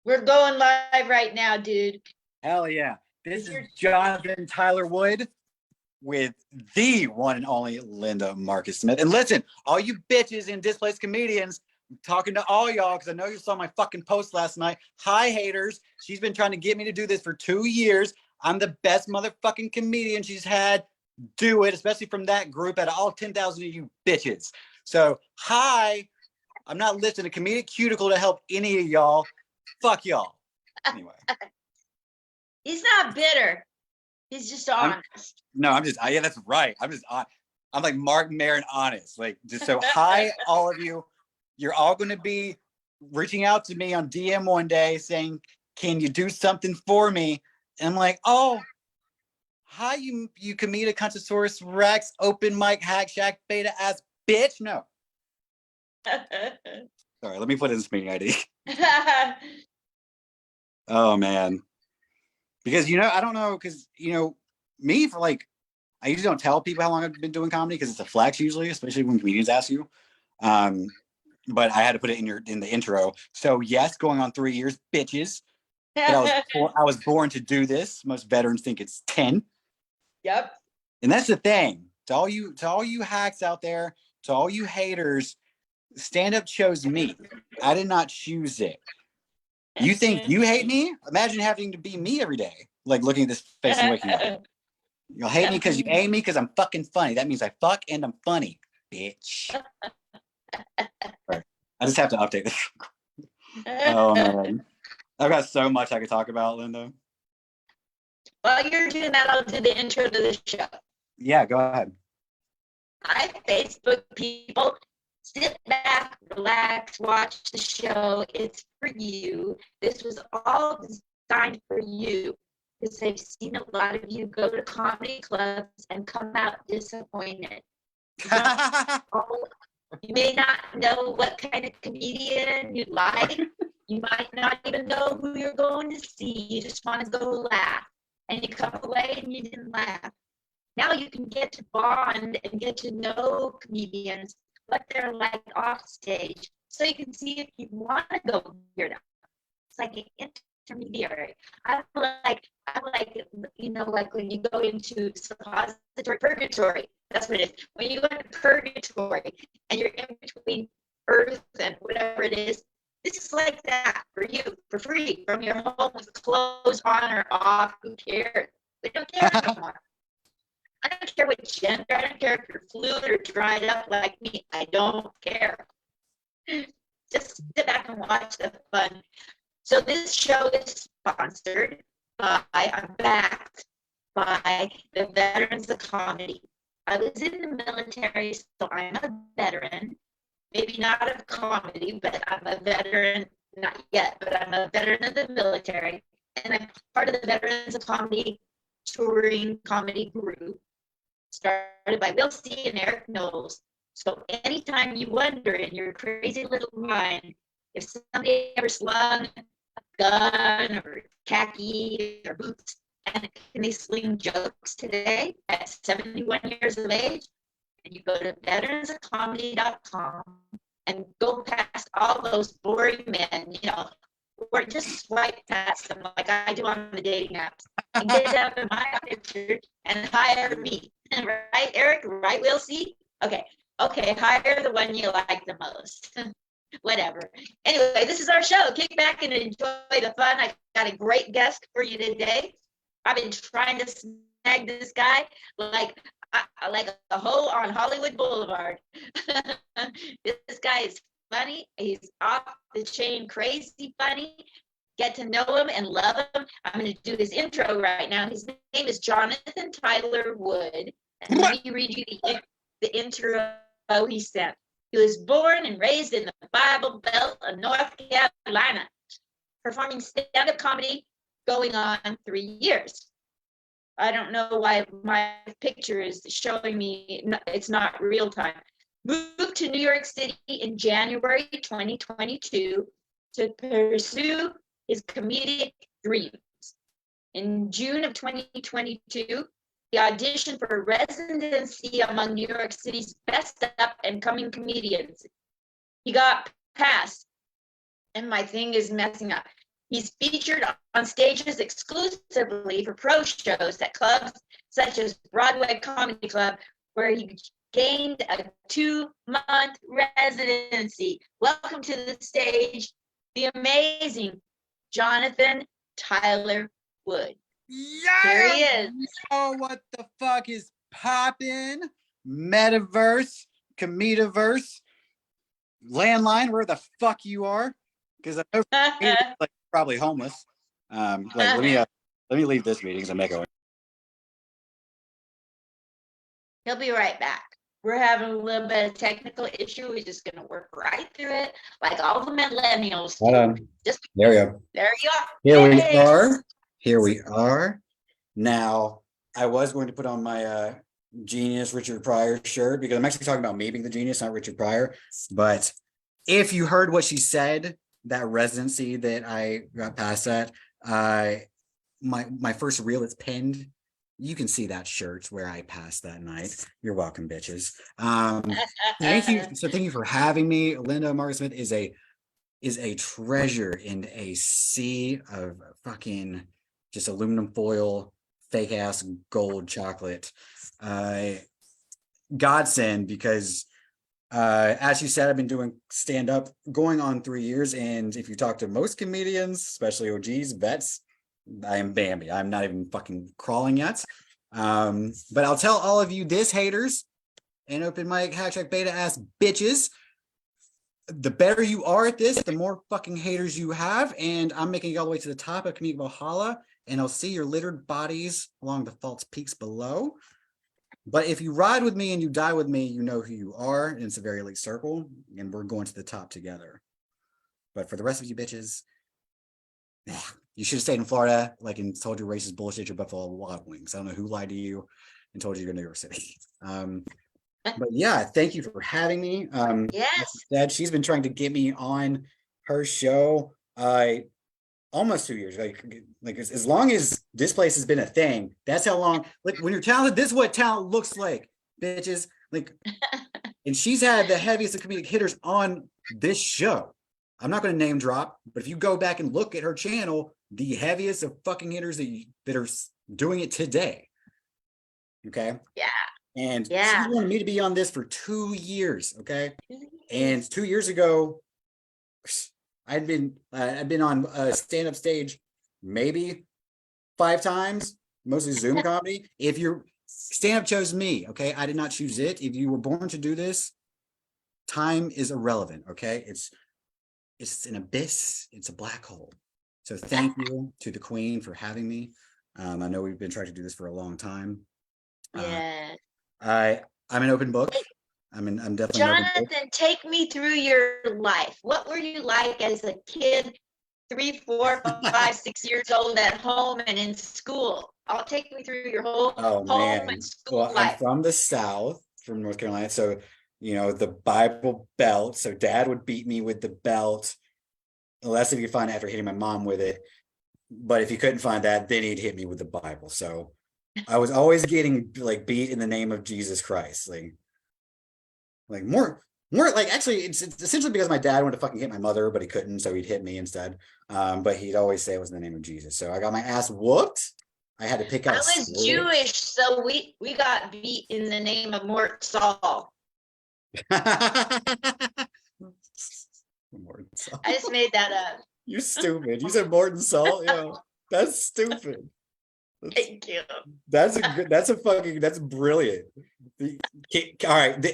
We're going live right now, dude. Hell yeah. This is Jonathan Tyler Wood with the one and only Linda Marcus Smith. And listen, all you bitches and displaced comedians, I'm talking to all y'all because I know you saw my fucking post last night. Hi, haters. She's been trying to get me to do this for 2 years. I'm the best motherfucking comedian she's had. Do it, especially from that group out of all 10,000 of you bitches. So, hi. I'm not lifting a comedic cuticle to help any of y'all. Fuck y'all. Anyway. He's not bitter. He's just honest. Yeah, that's right. I'm like Mark Maron honest. Like, just so hi, all of you. You're all going to be reaching out to me on DM one day saying, can you do something for me? And I'm like, oh, hi, you comedic Conchosaurus Rex, open mic, hack shack, beta ass bitch. No. Sorry, let me put in this meeting ID. Oh, man. Because, I don't know, because, me for like, I usually don't tell people how long I've been doing comedy because it's a flex usually, especially when comedians ask you. But I had to put it in the intro. So yes, going on 3 years, bitches. But I was born to do this. Most veterans think it's 10. Yep. And that's the thing. To all you hacks out there, to all you haters, stand-up chose me. I did not choose it. You think you hate me? Imagine having to be me every day. Like looking at this face and waking up. You'll hate me because you hate me because I'm fucking funny. That means I fuck and I'm funny, bitch. Right. I just have to update this. Oh, man. I've got so much I could talk about, Linda. While you're doing that, I'll do the intro to the show. Yeah, go ahead. Hi, Facebook people. Sit back, relax, watch the show. It's for you. This was all designed for you because I've seen a lot of you go to comedy clubs and come out disappointed. You may not know what kind of comedian you like. You might not even know who you're going to see. You just want to go laugh. And you come away and you didn't laugh. Now you can get to bond and get to know comedians, what they're like off stage, so you can see if you want to go weird out. It's like an intermediary. I like like when you go into suppository purgatory. That's what it is. When you go into purgatory and you're in between earth and whatever it is, this is like that for you, for free, from your home with clothes on or off. Who cares? We don't care anymore. I don't care what gender. I don't care if you're fluid or dried up like me. I don't care. Just sit back and watch the fun. So this show is sponsored by, I'm backed by the Veterans of Comedy. I was in the military, so I'm a veteran. Maybe not of comedy, but I'm a veteran, not yet, but I'm a veteran of the military. And I'm part of the Veterans of Comedy touring comedy group, started by Will C. and Eric Knowles. So anytime you wonder in your crazy little mind if somebody ever slung a gun or khaki or boots, and can they sling jokes today at 71 years of age? And you go to veteransofcomedy.com and go past all those boring men, or just swipe past them like I do on the dating apps and get down to my picture and hire me. Right, Eric? Right, Will C? Okay, hire the one you like the most. Whatever. Anyway, this is our show. Kick back and enjoy the fun. I got a great guest for you today. I've been trying to snag this guy like a hoe on Hollywood Boulevard. This guy is funny. He's off the chain, crazy funny. Get to know him and love him. I'm going to do his intro right now. His name is Jonathan Tyler Wood. And let me read you the intro he sent. He was born and raised in the Bible Belt of North Carolina, performing stand-up comedy going on 3 years. I don't know why my picture is showing me it's not real time. Moved to New York City in January 2022 to pursue his comedic dreams. In June of 2022, he auditioned for a residency among New York City's best up and coming comedians. He got passed, and my thing is messing up. He's featured on stages exclusively for pro shows at clubs such as Broadway Comedy Club, where he gained a 2-month residency. Welcome to the stage, the amazing Jonathan Tyler Wood. Yeah. Here he is. Oh, what the fuck is poppin'? Metaverse, Comediverse, Landline, where the fuck you are? Because I know you're like probably homeless. Let me leave this meeting because I'm echoing. He'll be right back. We're having a little bit of technical issue. We're just gonna work right through it, like all the millennials. Hold on. There we go. There you are. Here we Yay. are. Here we are. Now, I was going to put on my genius Richard Pryor shirt because I'm actually talking about me being the genius, not Richard Pryor. But if you heard what she said, that residency that I got past that, my first reel is pinned. You can see that shirt where I passed that night. You're welcome, bitches. Thank you. So thank you for having me. Linda Marcus Smith is a treasure in a sea of fucking just aluminum foil, fake ass gold chocolate. Godsend, because as you said, I've been doing stand up going on 3 years. And if you talk to most comedians, especially OGs, vets, I am Bambi. I'm not even fucking crawling yet. But I'll tell all of you this, haters and open mic hashtag beta ass bitches. The better you are at this, the more fucking haters you have. And I'm making it all the way to the top of Comedic Valhalla, and I'll see your littered bodies along the false peaks below. But if you ride with me and you die with me, you know who you are. And it's a very elite circle, and we're going to the top together. But for the rest of you bitches, you should have stayed in Florida, like, and told your racist bullshit your Buffalo Wild Wings. I don't know who lied to you and told you you're in New York City. But yeah, thank you for having me. Yes. Dad, she's been trying to get me on her show almost 2 years. Like as long as this place has been a thing, that's how long. Like when you're talented, this is what talent looks like, bitches. Like, and she's had the heaviest of comedic hitters on this show. I'm not going to name drop, but if you go back and look at her channel, the heaviest of fucking hitters that are doing it today. Okay. Yeah. And she wanted me to be on this for 2 years. Okay. And 2 years ago, I'd been on a stand-up stage maybe 5 times, mostly Zoom comedy. If your stand-up chose me, okay, I did not choose it. If you were born to do this, time is irrelevant. Okay, it's an abyss. It's a black hole. So thank you to the Queen for having me. I know we've been trying to do this for a long time. Yeah. I'm an open book. I'm definitely Jonathan, take me through your life. What were you like as a kid, 3, 4, 5, 6 years old at home and in school? I'll take me through your whole home and school life. I'm from the South, from North Carolina. So, you know, the Bible belt. So dad would beat me with the belt, unless if you could find it after hitting my mom with it. But if you couldn't find that, then he'd hit me with the Bible. So I was always getting like beat in the name of Jesus Christ. Like more like, actually it's essentially because my dad wanted to fucking hit my mother, but he couldn't, so he'd hit me instead. But he'd always say it was in the name of Jesus. So I got my ass whooped. I had to pick out. I was Jewish, so we got beat in the name of Mort Saul. Morton Salt. I just made that up. You're stupid. You said Morton Salt. Yeah, that's stupid. Thank you. That's brilliant. All right.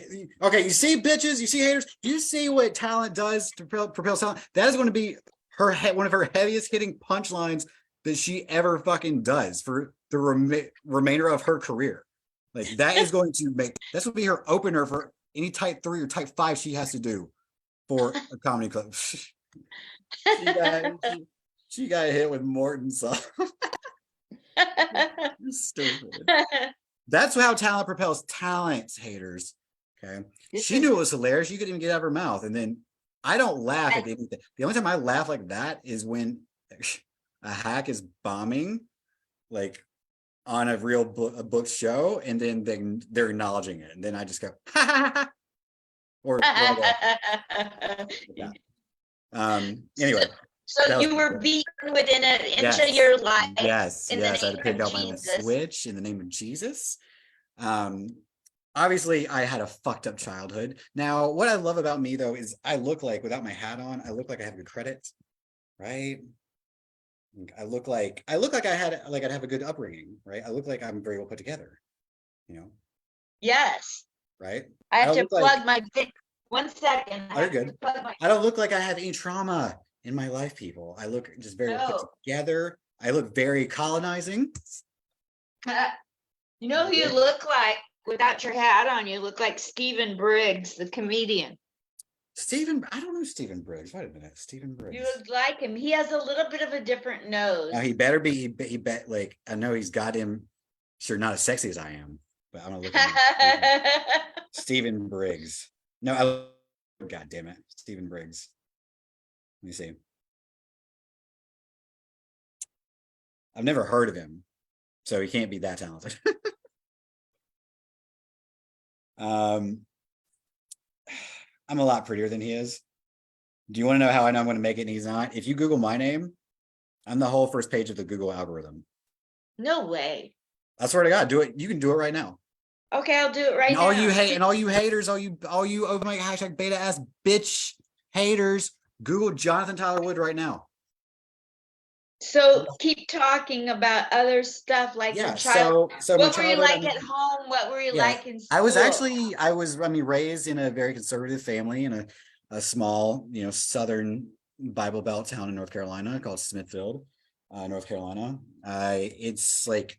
Okay, you see, bitches, you see, haters, do you see what talent does to propel talent? That is going to be one of her heaviest hitting punchlines that she ever fucking does for the remainder of her career. Like that is going to that's going to be her opener for any type 3 or type 5 she has to do for a comedy club. She got hit with Morton Salt. You're stupid. That's how talent propels talent, haters. Okay. She knew it was hilarious. You couldn't even get out of her mouth. And then I don't laugh at anything. The only time I laugh like that is when a hack is bombing, like on a real book show, and then they're acknowledging it. And then I just go, ha ha ha. Or yeah. Anyway. So you were beaten within an inch of your life. Yes, in the yes. I had to name pick of out my own Jesus. switch in the name of Jesus. Obviously, I had a fucked up childhood. Now, what I love about me though is I look like, without my hat on, I look like I have good credit, right? I look like I had like I'd have a good upbringing, right? I look like I'm very well put together, you know, Yes. right? I I have don't to look like, plug my 1 second. I oh, you're have to good. plug my I don't look like I have any trauma in my life, people. I look just very well put No. together. I look very colonizing. You know who you look like without your hat on? You look like Stephen Briggs, the comedian. Stephen, I don't know Stephen Briggs. Wait a minute, Stephen Briggs. You look like him. He has a little bit of a different nose. Now he better be. He bet like I know he's got him. Sure, not as sexy as I am, but I'm gonna look at him. Stephen Briggs. No, God damn it, Stephen Briggs. Let me see. I've never heard of him, so he can't be that talented. I'm a lot prettier than he is. Do you want to know how I know I'm going to make it and he's not? If you Google my name, I'm the whole first page of the Google algorithm. No way. I swear to God, do it. You can do it right now. Okay, I'll do it right now. All you hate and all you haters, all you open mic hashtag beta ass bitch haters, Google Jonathan Tyler Wood right now. So keep talking about other stuff like Yeah. your child. So what were you like at home? What were you like in school? I was raised in a very conservative family in a small, southern Bible Belt town in North Carolina called Smithfield, North Carolina. It's like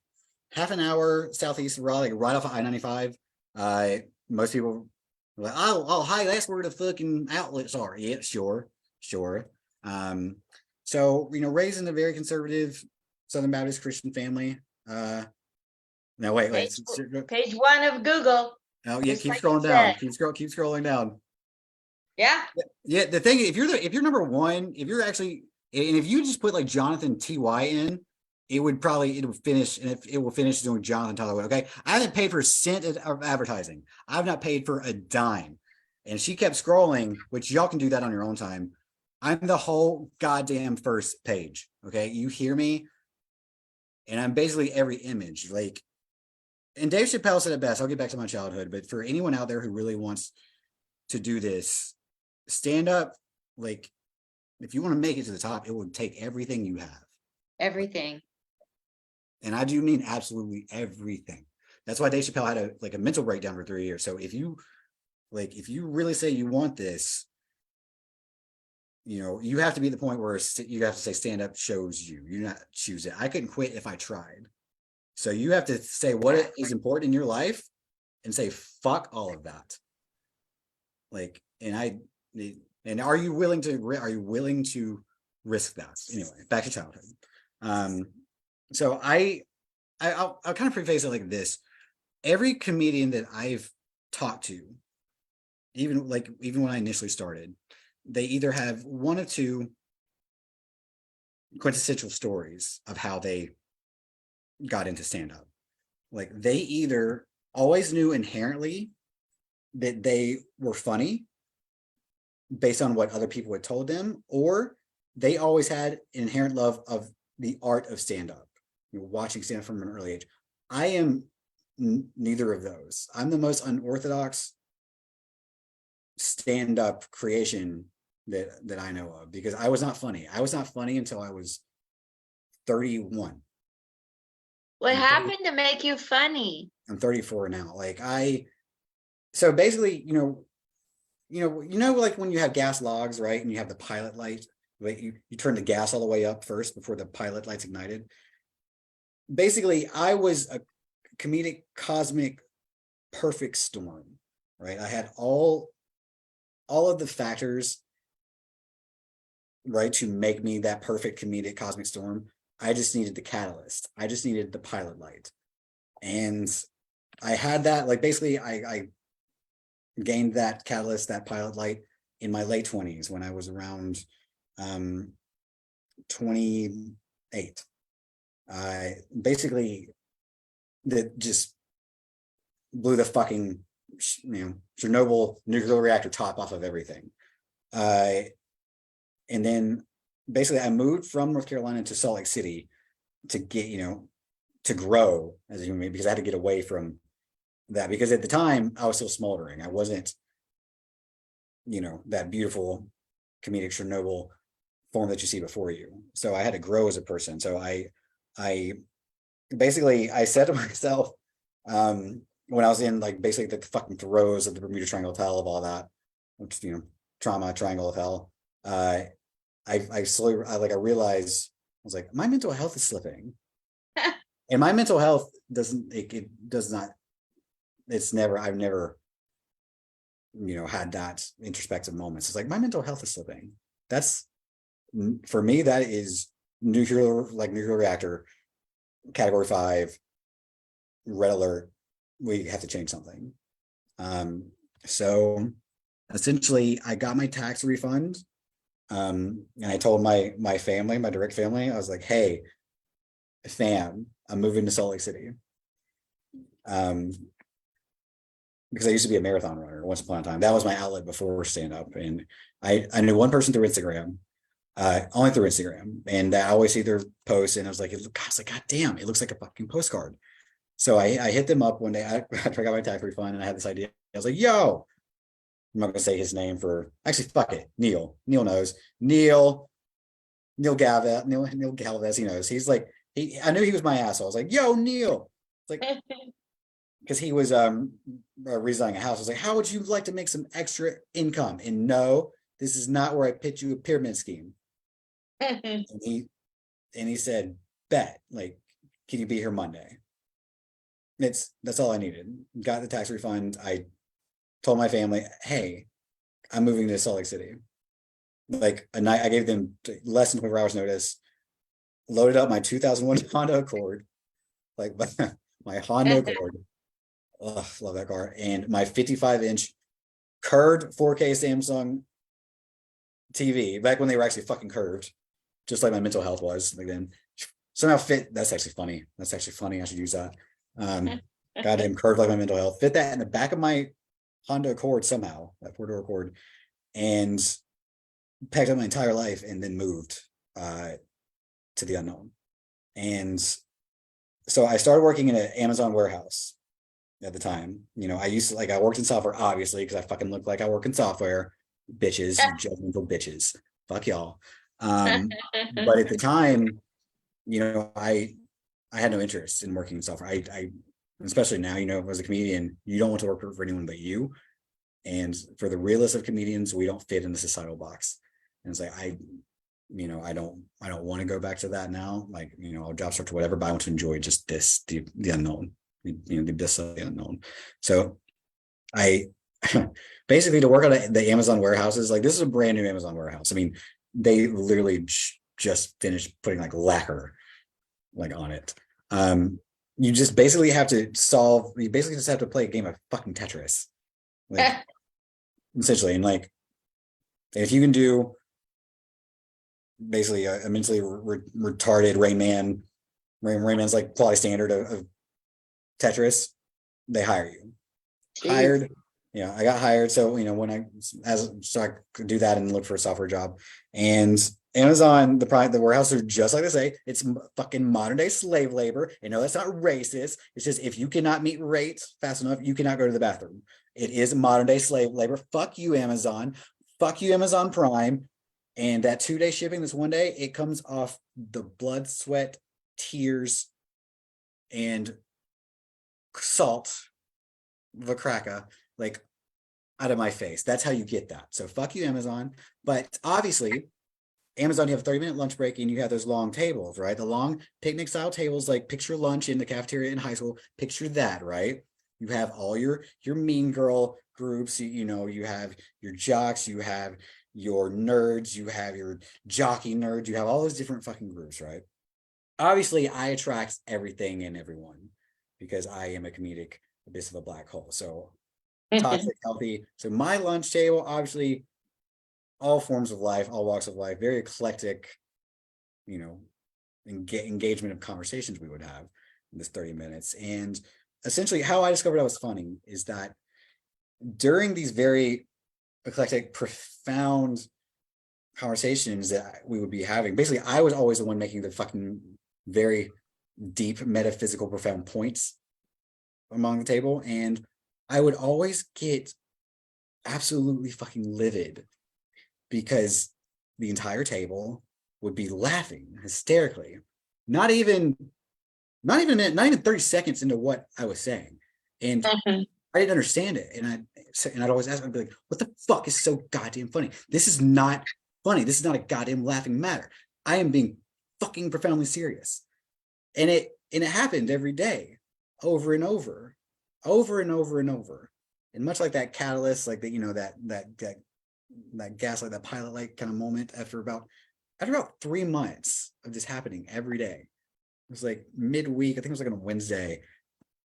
half an hour southeast of Raleigh, right off of I-95. Most people are like, oh, hi, that's where the fucking outlets are. Yeah, sure. So, raised in a very conservative Southern Baptist Christian family. No, wait. Page 1 of Google. Oh, yeah, keep scrolling down. Keep scrolling down. Yeah. Yeah, the thing, if you're number one, if you're actually, and if you just put like Jonathan TY in, it would finish, and it will finish doing Jonathan Tyler Wood. Okay, I haven't paid for a cent of advertising. I've not paid for a dime, and she kept scrolling, which y'all can do that on your own time. I'm the whole goddamn first page. Okay, you hear me? And I'm basically every image. Like, and Dave Chappelle said it best. I'll get back to my childhood, but for anyone out there who really wants to do this, stand up. Like, if you want to make it to the top, it would take everything you have. Everything. And I do mean absolutely everything. That's why Dave Chappelle had a mental breakdown for 3 years. So if you really say you want this, you have to be at the point where you have to say stand up shows you. You not choose it. I couldn't quit if I tried. So you have to say what is important in your life and say fuck all of that. Like, and are you willing to risk that? Anyway, back to childhood. So I'll kind of preface it like this. Every comedian that I've talked to, even when I initially started, they either have one of two quintessential stories of how they got into stand-up. Like, they either always knew inherently that they were funny based on what other people had told them, or they always had an inherent love of the art of stand-up, watching stand-up from an early age. I am neither of those. I'm the most unorthodox stand-up creation that I know of, because I was not funny. I was not funny until I was 31. What happened to make you funny? I'm 34 now. So basically, like when you have gas logs, right? And you have the pilot light, like you turn the gas all the way up first before the pilot light's ignited. Basically, I was a comedic, cosmic, perfect storm, right? I had all of the factors, right, to make me that perfect comedic cosmic storm. I just needed the catalyst. I just needed the pilot light. And I had that, like, basically I gained that catalyst, that pilot light in my late 20s when I was around 28. Basically that just blew the fucking Chernobyl nuclear reactor top off of everything. And then basically I moved from North Carolina to Salt Lake City to get, to grow as a human being, because I had to get away from that, because at the time I was still smoldering. I wasn't, that beautiful comedic Chernobyl form that you see before you. So I had to grow as a person. So I basically I said to myself, when I was in like basically the fucking throes of the Bermuda Triangle of Hell, of all that, which, trauma, triangle of hell, I slowly, I realized, I was like, my mental health is slipping. And my mental health doesn't, it does not, I've never, had that introspective moments. It's like, my mental health is slipping. That's, for me, that is nuclear reactor, category 5, red alert. We have to change something. So essentially I got my tax refund. And I told my family, my direct family, I was like, hey, fam, I'm moving to Salt Lake City. Because I used to be a marathon runner once upon a time. That was my outlet before stand up. And I knew one person through Instagram, only through Instagram. And I always see their posts, and I was like, God damn, it looks like a fucking postcard. So I hit them up one day after I got my tax refund, and I had this idea. I was like, yo, I'm not gonna say his name actually, fuck it. Neil knows. Neil Galvez, he knows. He's like, I knew he was my asshole. I was like, yo, Neil. It's like, because he was reselling a house. I was like, how would you like to make some extra income? And no, this is not where I pitch you a pyramid scheme. and he said, bet, like, can you be here Monday? That's all I needed. Got the tax refund. I told my family, hey, I'm moving to Salt Lake City. Like a night, I gave them less than 24 hours notice, loaded up my 2001 Honda Accord, like my Honda Accord. Oh, love that car. And my 55-inch curved 4K Samsung TV, back when they were actually fucking curved, just like my mental health was like then. Somehow fit. That's actually funny. I should use that. Goddamn curved like my mental health. Fit that in the back of my Honda Accord somehow, that 4-door Accord, and packed up my entire life, and then moved to the unknown. And so I started working in an Amazon warehouse at the time. I worked in software, obviously, because I fucking look like I work in software. Bitches, judgmental bitches. Fuck y'all. But at the time, I had no interest in working in software. I especially now, as a comedian, you don't want to work for anyone but you. And for the realest of comedians, we don't fit in the societal box. And it's like, I don't want to go back to that now. Like, I'll job search or whatever, but I want to enjoy just the unknown, the abyss of the unknown. So I basically, to work on the Amazon warehouses, like, this is a brand new Amazon warehouse. I mean, they literally just finished putting like lacquer like on it. You just basically have to just have to play a game of fucking Tetris, like, essentially. And like, if you can do basically a mentally retarded Rain Man's like quality standard of Tetris, they hire you. Jeez. Hired. Yeah, I got hired. So, so I could do that and look for a software job. And Amazon, the warehouse are just like they say, it's fucking modern day slave labor. That's not racist. It's just, if you cannot meet rates fast enough, you cannot go to the bathroom. It is modern day slave labor. Fuck you, Amazon. Fuck you, Amazon Prime. And that 2-day shipping, this 1 day, it comes off the blood, sweat, tears, and salt of a cracker, like, out of my face. That's how you get that. So fuck you, Amazon. But obviously, Amazon, you have a 30-minute lunch break, and you have those long tables, right? The long picnic style tables, like picture lunch in the cafeteria in high school. Picture that, right? You have all your mean girl groups. You have your jocks, you have your nerds, you have your jockey nerds, you have all those different fucking groups, right? Obviously, I attract everything and everyone because I am a comedic abyss of a black hole. So toxic, healthy. So my lunch table, obviously, all forms of life, all walks of life, very eclectic, engagement of conversations we would have in this 30 minutes. And essentially how I discovered I was funny is that during these very eclectic, profound conversations that we would be having. Basically, I was always the one making the fucking very deep metaphysical profound points among the table, and I would always get absolutely fucking livid because the entire table would be laughing hysterically, not even 30 seconds into what I was saying, and I didn't understand it, and I'd always ask, I'd be like, what the fuck is so goddamn funny? This is not funny. This is not a goddamn laughing matter. I am being fucking profoundly serious. And it happened every day, over and over, over and over and over. And much like that catalyst, like that, you know, that gas, like that pilot light kind of moment after about 3 months of this happening every day. It was like midweek, I think it was like on a Wednesday.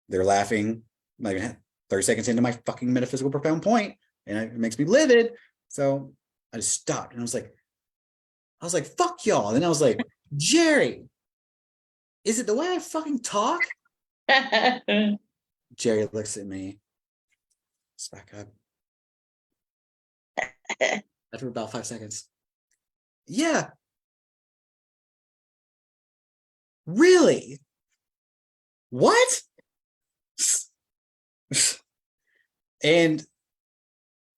They're laughing, not even 30 seconds into my fucking metaphysical profound point, and it makes me livid. So I just stopped, and I was like, fuck y'all. And then I was like, Jerry, is it the way I fucking talk? Jerry looks at me, it's back up. After about 5 seconds. Yeah. Really? What? And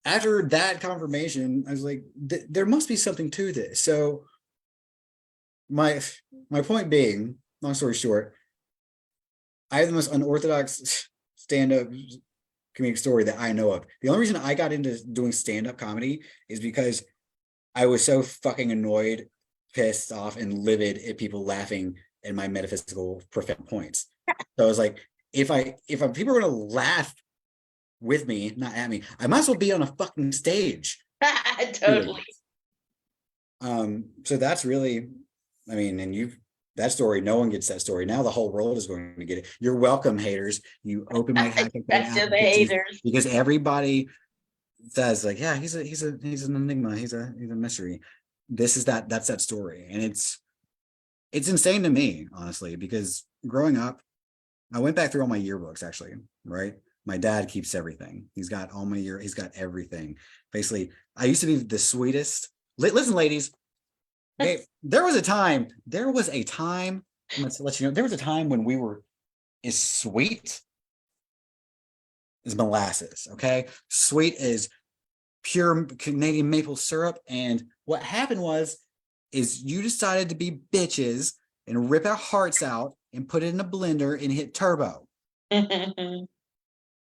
after that confirmation, I was like, there must be something to this. So my point being, long story short, I have the most unorthodox stand-up comedic story that I know of. The only reason I got into doing stand-up comedy is because I was so fucking annoyed, pissed off, and livid at people laughing at my metaphysical profound points. So I was like, if people are gonna laugh with me, not at me, I might as well be on a fucking stage. Totally. So that's really, I mean, and that story, no one gets that story. Now the whole world is going to get it. You're welcome, haters. You open my Back to the haters. because everybody says like, yeah, he's an enigma, he's a mystery. That's that story, and it's insane to me, honestly, because growing up, I went back through all my yearbooks, actually, right? My dad keeps everything. He's got all my he's got everything. Basically, I used to be the sweetest. Listen, ladies, there was a time, let's let you know, there was a time when we were as sweet as molasses, okay? Sweet as pure Canadian maple syrup. And what happened is you decided to be bitches and rip our hearts out and put it in a blender and hit turbo.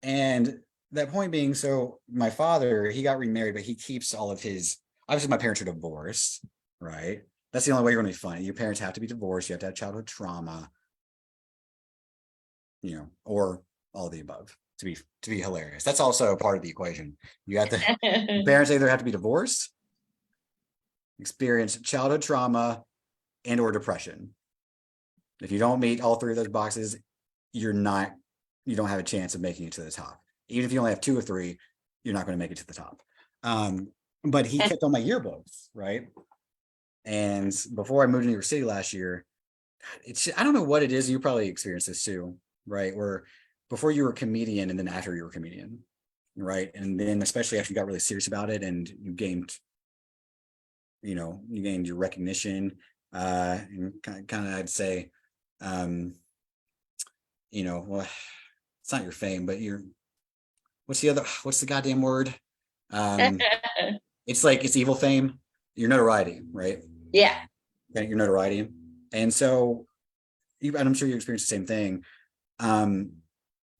And that point being, so my father, he got remarried, but he keeps all of his, obviously my parents are divorced, right? That's the only way you're going to be funny. Your parents have to be divorced. You have to have childhood trauma, you know, or all of the above to be hilarious. That's also part of the equation. You have to, parents either have to be divorced, experience childhood trauma, and or depression. If you don't meet all three of those boxes, you don't have a chance of making it to the top. Even if you only have 2 or 3, you're not going to make it to the top. But he kept all my yearbooks, right? And before I moved to New York City last year, I don't know what it is. You probably experienced this too, right? Where before you were a comedian and then after you were a comedian, right? And then especially after you got really serious about it and you gained your recognition, and kind of I'd say, well, it's not your fame, but what's the goddamn word? It's evil fame, your notoriety, right? Yeah. Your notoriety. And so, and I'm sure you experienced the same thing.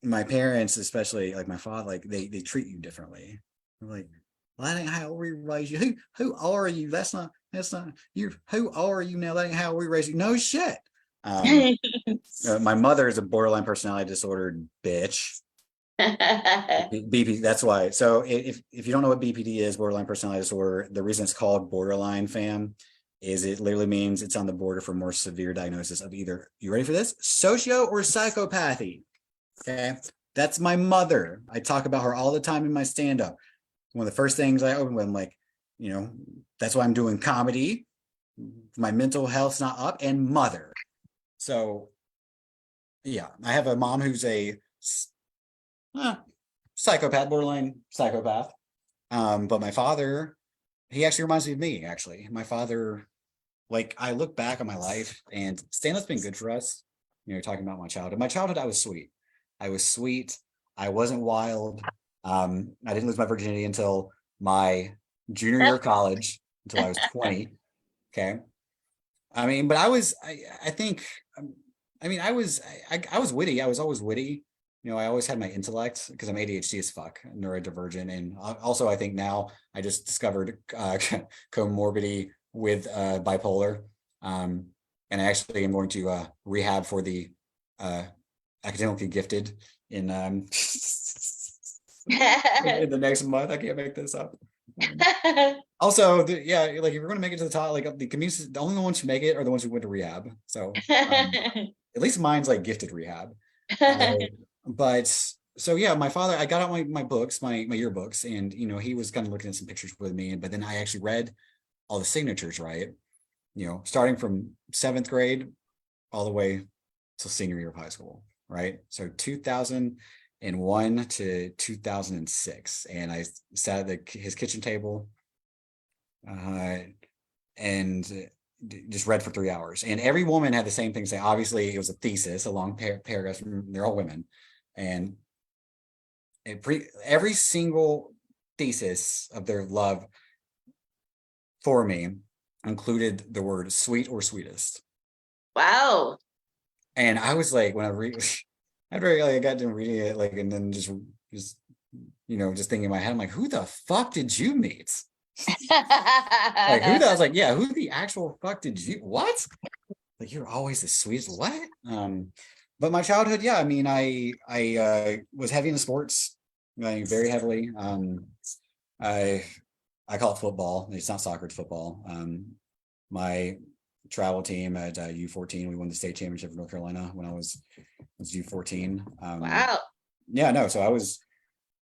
My parents, especially like my father, like they treat you differently. They're like, well, that ain't how we raise you. Who are you? That's not you. Who are you now? That ain't how we raise you. No shit. My mother is a borderline personality disordered bitch. BP, that's why. So if you don't know what BPD is, borderline personality disorder, the reason it's called borderline, fam, is it literally means it's on the border for more severe diagnosis of either, you ready for this, socio or psychopathy. Okay, that's my mother. I talk about her all the time in my stand-up. One of the first things I open with, I'm like, that's why I'm doing comedy. My mental health's not up, and mother. So yeah, I have a mom who's a psychopath, borderline psychopath. But my father, he actually reminds me of me, actually. My father, like, I look back on my life and stand-up's been good for us. Talking about my childhood. My childhood, I was sweet. I was sweet. I wasn't wild. I didn't lose my virginity until my junior year of college, until I was 20. Okay. I mean, but I think, I mean, I was witty. I was always witty. I always had my intellect because I'm ADHD as fuck, neurodivergent. And also, I think now I just discovered comorbidity with bipolar. And I actually am going to rehab for the academically gifted in in the next month. I can't make this up. Also, yeah, like if you're going to make it to the top, like the communities, the only ones who make it are the ones who went to rehab. So at least mine's like gifted rehab. But so yeah, my father, I got out my books, my yearbooks, and he was kind of looking at some pictures with me, but then I actually read all the signatures, right? Starting from 7th grade all the way to senior year of high school, right? So 2001 to 2006, and I sat at his kitchen table and just read for 3 hours. And every woman had the same thing to say. Obviously, it was a thesis, a long paragraph. They're all women, and every single thesis of their love for me included the word sweet or sweetest. Wow. And I was like, when I read, after I got done reading it, like, and then just thinking in my head, I'm like, who the fuck did you meet? Like, who that? I was like, yeah, who the actual fuck did you? What? Like, you're always the sweetest. What? But my childhood, yeah, I mean, I was heavy into sports, very heavily. I call it football. It's not soccer, it's football. My travel team at U14, we won the state championship for North Carolina when I was U14. Wow. Yeah, no. So I was,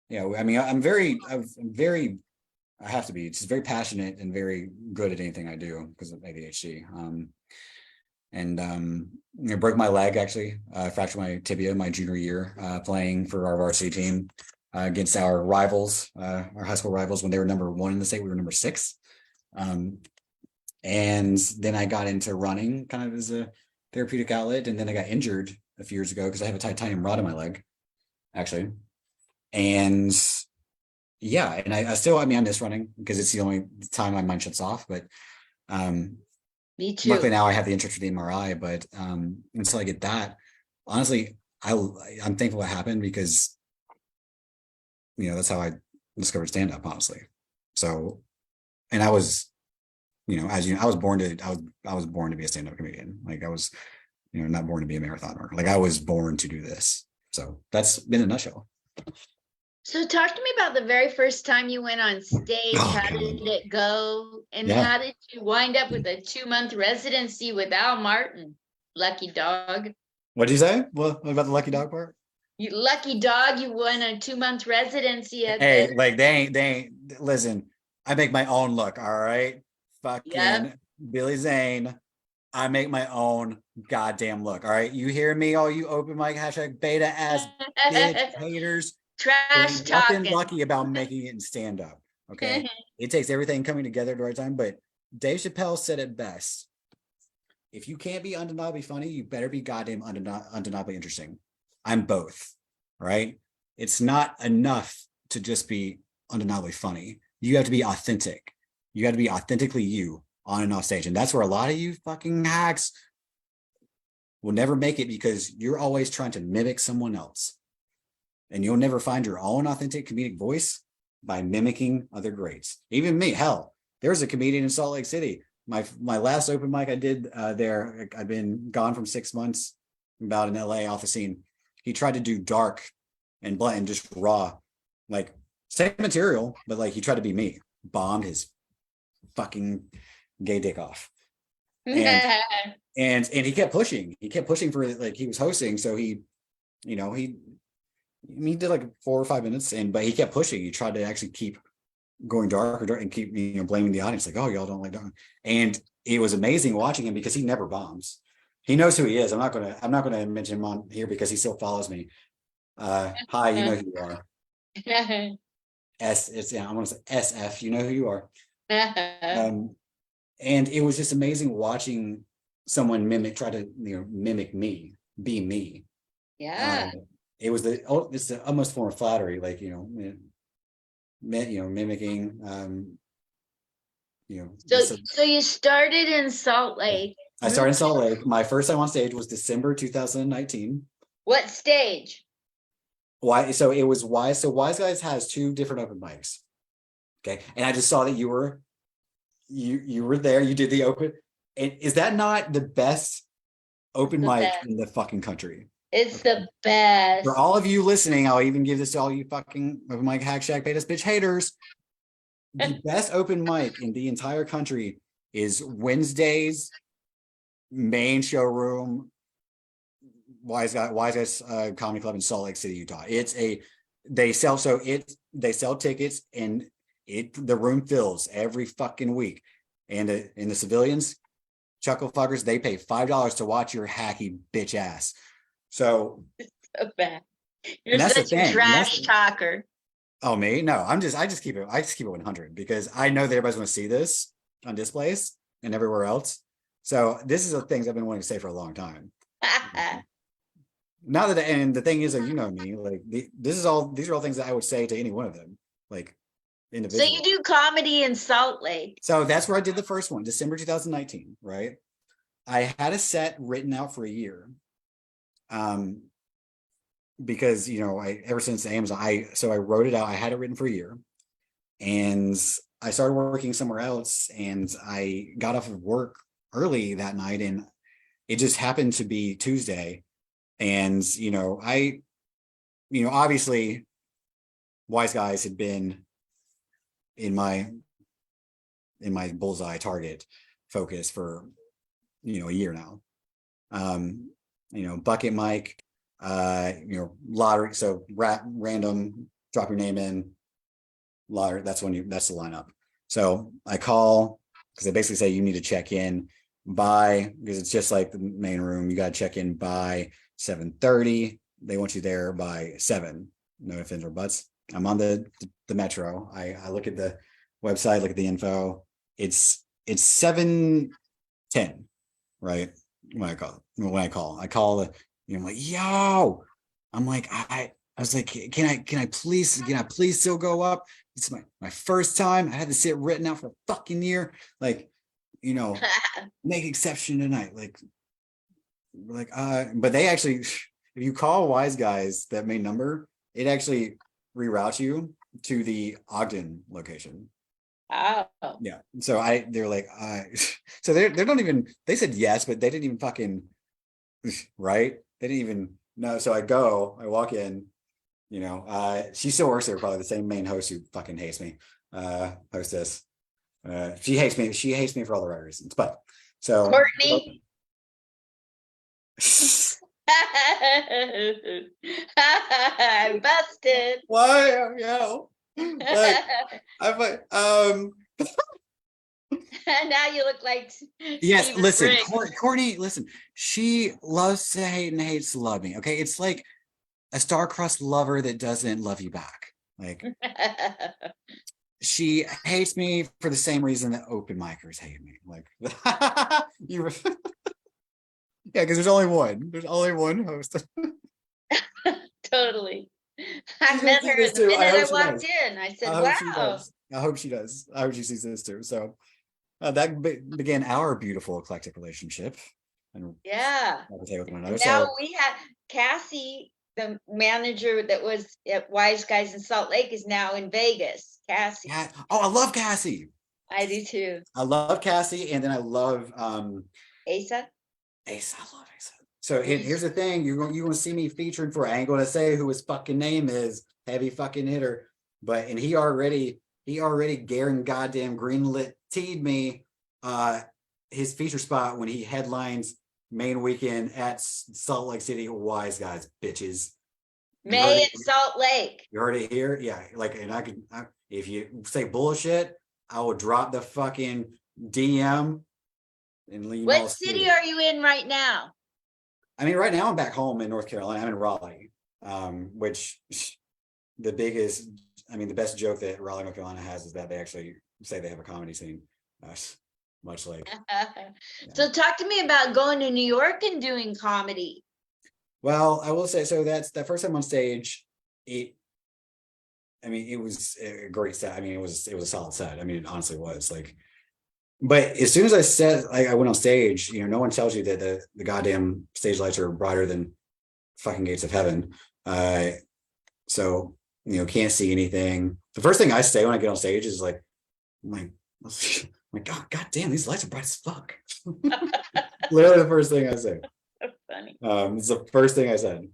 I mean, I'm very, I have to be just very passionate and very good at anything I do because of ADHD. I broke my leg, actually, fractured my tibia my junior year, playing for our varsity team against our rivals, our high school rivals. When they were number 1 in the state, we were number 6. And then I got into running kind of as a therapeutic outlet. And then I got injured a few years ago because I have a titanium rod in my leg, actually. And yeah, and I still, I mean, I miss running because it's the only time my mind shuts off. But me too. Luckily now I have the interest for the MRI. But until I get that, honestly, I'm thankful it happened because that's how I discovered stand-up, honestly. So, and I was, as I was born to be a stand-up comedian. Like I was, not born to be a marathoner. Like I was born to do this. So that's been a nutshell. So talk to me about the very first time you went on stage. How did it go? And how did you wind up with a 2-month residency with Al Martin? Lucky dog. What did you say? What about the lucky dog part? You lucky dog, you won a 2-month residency at like they ain't listen, I make my own look, all right? Fucking Billy Zane. I make my own goddamn look. All right. You hear me, all you open mic #beta ass bitch haters. Trash talking. Nothing lucky about making it in stand-up. Okay. It takes everything coming together at the right time. But Dave Chappelle said it best. If you can't be undeniably funny, you better be goddamn undeniably interesting. I'm both. Right. It's not enough to just be undeniably funny. You have to be authentic. You got to be authentically you on and off stage. And that's where a lot of you fucking hacks will never make it because you're always trying to mimic someone else. And you'll never find your own authentic comedic voice by mimicking other greats. Even me, hell, there's a comedian in Salt Lake City. My last open mic I did there, I've been gone from 6 months, about in LA off the scene. He tried to do dark and blunt and just raw, like same material, but like he tried to be me. Bombed his fucking gay dick off. And he kept pushing. He kept pushing for, like, he was hosting, so he did like 4 or 5 minutes, but he kept pushing. He tried to actually keep going darker and keep blaming the audience, like, oh, y'all don't like dark. And it was amazing watching him because he never bombs. He knows who he is. I'm not gonna mention him on here because he still follows me. Hi, you know who you are. I'm gonna say SF. You know who you are. And it was just amazing watching someone try to mimic me, be me. Yeah. It was it's the almost form of flattery, like mimicking. So you started in Salt Lake. I started in Salt Lake. My first time on stage was December 2019. What stage? Why? So it was Wise. So Wise Guys has 2 different open mics. Okay, and I just saw that you were there. You did the open. And is that not the best open mic in the fucking country? It's the best. For all of you listening, I'll even give this to all you fucking open mic Hack Shack Betas bitch haters. The best open mic in the entire country is Wednesdays, main showroom, Wise Guys Comedy Club in Salt Lake City, Utah. They sell tickets, and the room fills every fucking week. And the civilians, chuckle fuckers, they pay $5 to watch your hacky bitch ass. So bad. You're such a trash talker. Oh, me? No, I just keep it 100 because I know that everybody's going to see this on Displace and everywhere else. So this is the things I've been wanting to say for a long time. Now that, and the thing is that me, like these are all things that I would say to any one of them, like individually. So you do comedy in Salt Lake. So that's where I did the first one, December 2019, right? I had a set written out for a year. Because ever since Amazon, I wrote it out. I had it written for a year, and I started working somewhere else, and I got off of work early that night, and it just happened to be Tuesday, and obviously Wise Guys had been in my bullseye target focus for a year now. Bucket Mike, lottery, so random, drop your name in, lottery, that's the lineup. So I call because they basically say you need to check in by, because it's just like the main room, you got to check in by 7:30. They want you there by 7. No ifs, ands, or buts. I'm on the metro. I look at the website, look at the info. It's 7:10, right? When I call, I'm like, yo, I'm like, I was like, can I please still go up? It's my first time. I had to sit written out for a fucking year. Like, make exception tonight. But they actually, if you call Wise Guys, that main number, it actually reroutes you to the Ogden location. Oh. Yeah. So they're like, so they don't even, they said yes, but they didn't even fucking, right? They didn't even know. So I walk in, she still works there, probably the same main host who fucking hates me, hostess. She hates me for all the right reasons, but so Courtney. I'm busted. Why? Yeah. I'm like, now you look like yes. Steven Listen, Briggs. Courtney. Listen, she loves to hate and hates to love me. Okay, it's like a star-crossed lover that doesn't love you back. Like she hates me for the same reason that open micers hate me. Like you. Yeah, because there's only one. There's only one host. Totally. I met her the minute I walked in. I said, wow. I hope she does. I hope she sees this too. So that began our beautiful eclectic relationship. And yeah. Now so we had Cassie, the manager that was at Wise Guys in Salt Lake, is now in Vegas. Cassie. Yeah. Oh, I love Cassie. I do too. I love Cassie, and then I love Asa. I love Asa. So here's the thing: you're going to see me featured for. I ain't going to say who his fucking name is. Heavy fucking hitter, and he already goddamn greenlit teed me his feature spot when he headlines main weekend at Salt Lake City. Wise Guys, bitches. May at Salt Lake. You heard it here, yeah. Like, and if you say bullshit, I will drop the fucking DM. What city are you in right now? I mean, right now I'm back home in North Carolina. I'm in Raleigh, which the best joke that Raleigh, North Carolina has is that they actually say they have a comedy scene. Much like. So talk to me about going to New York and doing comedy. Well, I will say, so that's that first time on stage. It was a great set. I mean, it was a solid set. I mean, it honestly was like. But as soon as I went on stage, no one tells you that the goddamn stage lights are brighter than fucking gates of heaven. So can't see anything. The first thing I say when I get on stage is like, God damn, these lights are bright as fuck. Literally the first thing I say. That's funny. It's the first thing I said.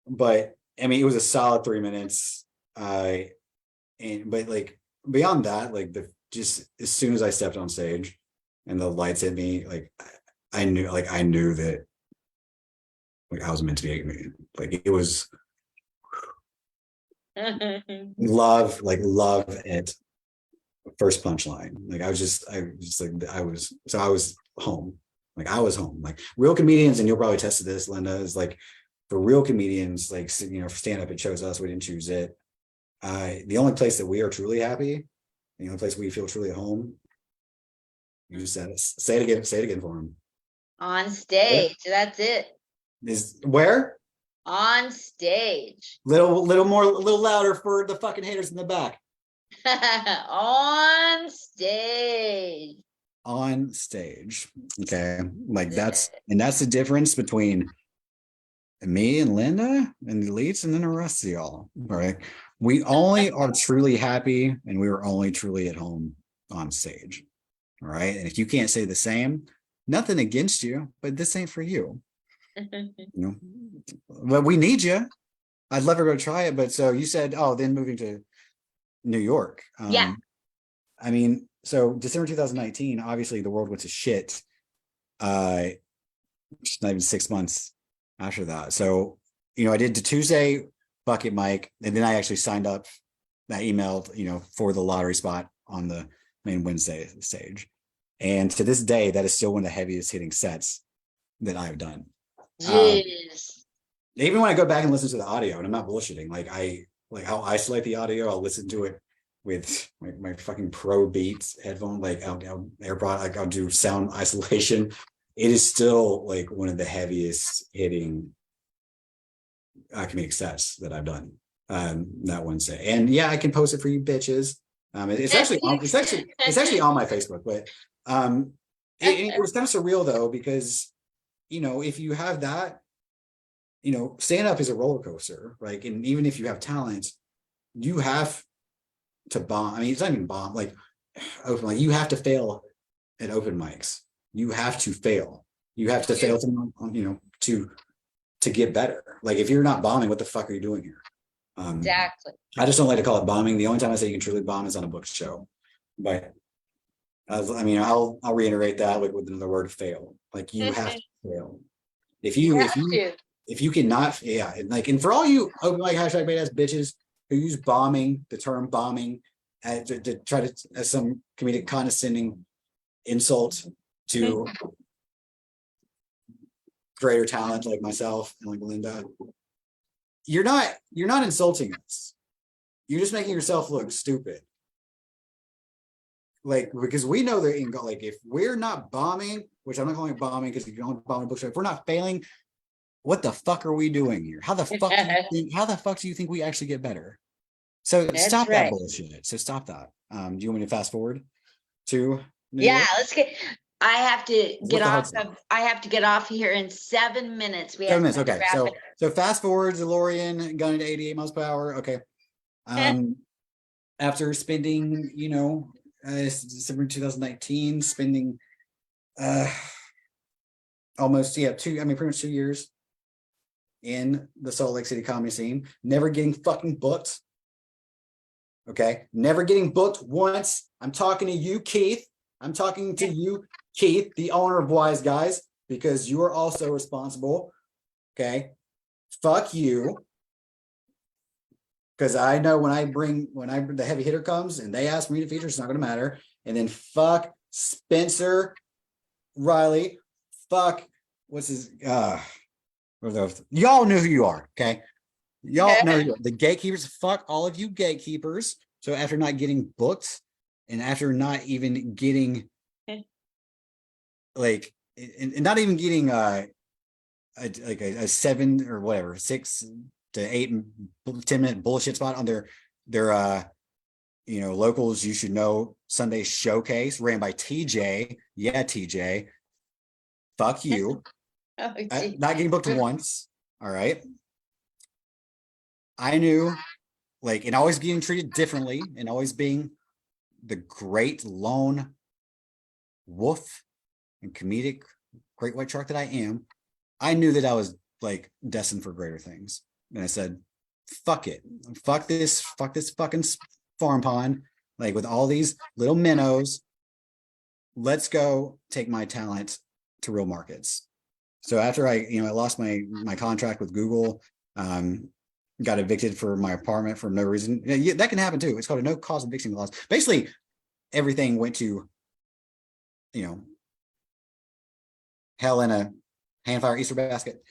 But I mean, it was a solid 3 minutes. But like beyond that, like just as soon as I stepped on stage and the lights hit me, like I knew that like I was meant to be, like it was love it. First punchline. Like I was home. Like I was home. Like real comedians, and you'll probably attest to this, Linda, is like for real comedians, like for stand up, it chose us. We didn't choose it. The only place that we are truly happy, the only place we feel truly at home. You just said it. Say it again. Say it again for him. On stage. Yeah. That's it. Is where? On stage. Little louder for the fucking haters in the back. On stage. On stage. Okay. Like that's the difference between me and Linda and the elites and then the rest of y'all. All right. We only are truly happy and we were only truly at home on stage. All right. And if you can't say the same, nothing against you, but this ain't for you. But we need you. I'd love to go try it. But so you said, then moving to New York. Yeah. I mean, so December 2019, obviously the world went to shit. Not even 6 months after that. So, I did the Tuesday bucket mic, and then I actually signed up. I emailed, for the lottery spot on the main Wednesday stage. And to this day, that is still one of the heaviest hitting sets that I've done. Jeez. Even when I go back and listen to the audio, and I'm not bullshitting, I'll isolate the audio. I'll listen to it with my fucking Pro Beats headphone, I'll AirPod, I'll do sound isolation. It is still like one of the heaviest hitting comedic sets that I've done that Wednesday. And yeah, I can post it for you bitches. It's actually on my Facebook, but it was kind of surreal though, because if you have that, stand up is a roller coaster, right? And even if you have talent, you have to bomb. I mean, it's not even bomb, open, you have to fail at open mics. You have to fail. You have to fail to get better. Like if you're not bombing, what the fuck are you doing here? Exactly. I just don't like to call it bombing. The only time I say you can truly bomb is on a booked show. But I'll reiterate that with another word, fail. Like you have to fail. If you cannot, and for all you open mic hashtag bait ass bitches who use the term bombing to try to as some comedic condescending insult to greater talent like myself and like Linda, you're not insulting us. You're just making yourself look stupid. Because we know that if we're not bombing, which I'm not calling it bombing because you don't bomb a book show, if we're not failing, what the fuck are we doing here? How the fuck do you think we actually get better? So stop that bullshit. So stop that. Do you want me to fast forward to New York? Let's get. I have to get off here in 7 minutes. 7 minutes. Okay. So fast forward, DeLorean going to 88 miles per hour. Okay. After spending, December 2019, spending almost pretty much 2 years in the Salt Lake City comedy scene, never getting fucking booked. Okay, never getting booked once. I'm talking to you, Keith. I'm talking to you, Keith, the owner of Wise Guys, because you are also responsible. Okay, fuck you. Because I know when the heavy hitter comes and they ask me to feature, it's not going to matter. And then fuck Spencer Riley. Fuck what's his y'all know who you are, okay? Y'all know the gatekeepers. Fuck all of you gatekeepers. So after not getting booked and after not even getting like, and not even getting a 7 or whatever 6 to 8 10-minute bullshit spot on their locals you should know Sunday showcase ran by TJ. Yeah, TJ, fuck you. Oh, Not getting booked once. All right. I knew, like, and always getting treated differently and always being the great lone wolf and comedic great white shark that I am. I knew that I was like destined for greater things. And I said, fuck it. Fuck this fucking farm pond. Like with all these little minnows, let's go take my talent to real markets. So after I lost my contract with Google, got evicted for my apartment for no reason. Yeah, that can happen too. It's called a no cause eviction clause. Basically, everything went to, hell in a handfire Easter basket.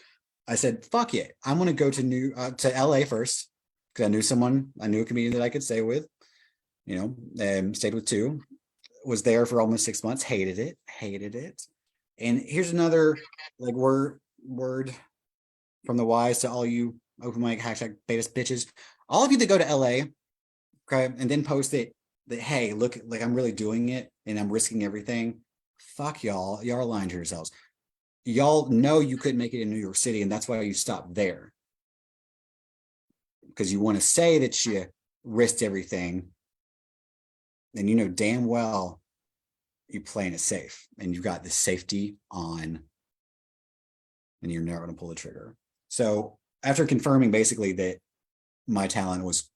I said, fuck it. I'm going to go to LA first because I knew a comedian that I could stay with, and stayed with 2, was there for almost 6 months, hated it. And here's another like word from the wise to all you open mic hashtag beta bitches. All of you that go to LA, okay, and then post it that, hey, look, like I'm really doing it and I'm risking everything. Fuck y'all. Y'all are lying to yourselves. Y'all know you couldn't make it in New York City, and that's why you stopped there. Because you want to say that you risked everything, and you know damn well you're playing it safe, and you got the safety on, and you're never going to pull the trigger. So after confirming basically that my talent was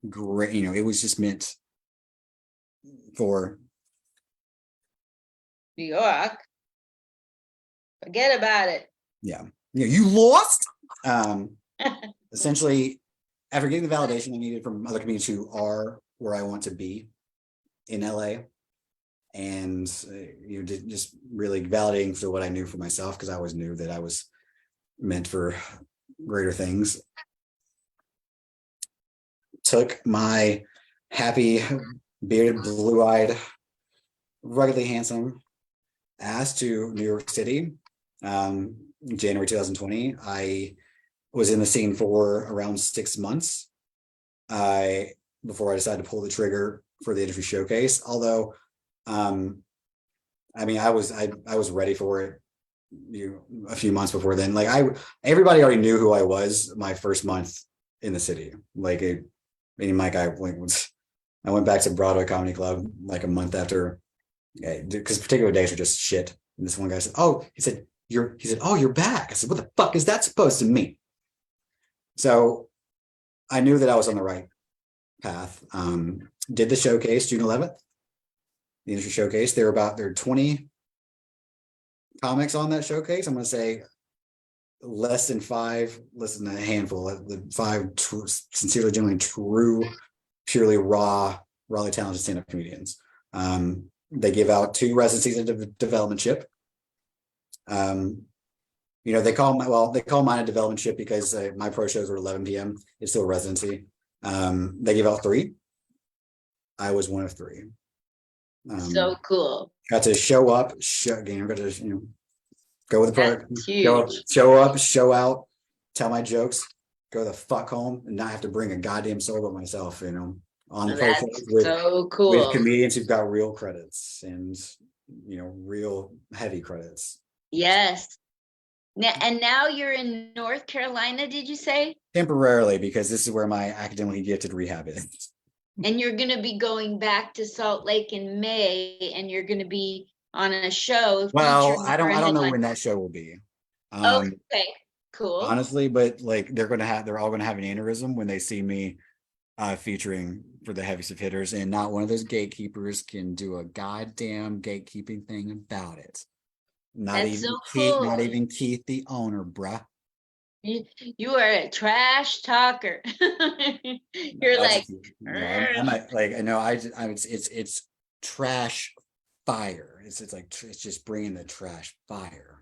great, it was just meant for New York. Forget about it. Yeah. You lost. Essentially, after getting the validation I needed from other comedians who are where I want to be in LA, and just really validating for what I knew for myself, because I always knew that I was meant for greater things. Took my happy, bearded, blue-eyed, ruggedly handsome ass to New York City. January 2020. I was in the scene for around 6 months before I decided to pull the trigger for the industry showcase. Although, I was ready for it a few months before then. Like everybody already knew who I was my first month in the city. Like I went back to Broadway Comedy Club like a month after, because particular days were just shit. And this one guy said, "Oh," he said, "Oh, you're back." I said, "What the fuck is that supposed to mean?" So I knew that I was on the right path. Did the showcase June 11th, the industry showcase. There are 20 comics on that showcase. I'm going to say less than a handful, the 5 sincerely, genuinely true, purely rawly talented stand-up comedians. They give out 2 residencies into developmentship. They call mine a developmentship because my pro shows were 11 p.m. It's still a residency. They give out 3. I was one of 3. So cool. Got to show up, got to go with the product, show up, show out, tell my jokes, go the fuck home, and not have to bring a goddamn soul but myself. On the That's with, so cool. With comedians who've got real credits and real heavy credits. Yes. Now you're in North Carolina, did you say? Temporarily, because this is where my academically gifted rehab is. And you're going to be going back to Salt Lake in May, and you're going to be on a show. Well, I don't know when that show will be. Okay, cool. Honestly, but like they're all going to have an aneurysm when they see me featuring for the heaviest of hitters, and not one of those gatekeepers can do a goddamn gatekeeping thing about it. Not even Keith, the owner, bruh. You are a trash talker. You're like, it's trash fire. It's just bringing the trash fire.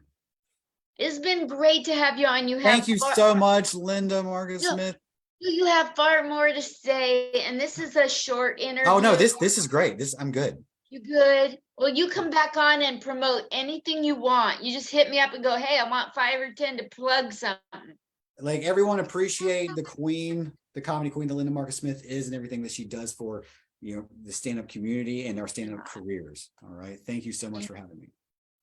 It's been great to have you on. Thank you so much, Linda Marcus Smith. You have far more to say, and this is a short interview. Oh no, this is great. I'm good. You good? Well, you come back on and promote anything you want. You just hit me up and go, hey, I want 5 or 10 to plug something. Like, everyone appreciate the queen, the comedy queen that Linda Marcus Smith is, and everything that she does for, the stand-up community and our stand-up careers. All right. Thank you so much for having me.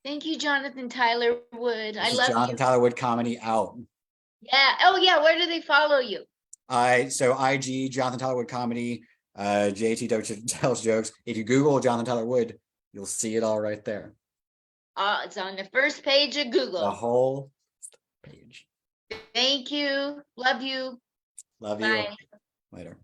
Thank you, Jonathan Tyler Wood. I love Jonathan you. Tyler Wood Comedy out. Yeah. Oh, yeah. Where do they follow you? So IG, Jonathan Tyler Wood Comedy, JT Tells Jokes. If you Google Jonathan Tyler Wood, you'll see it all right there. It's on the first page of Google. The whole page. Thank you. Love you. Love you. Bye. Later.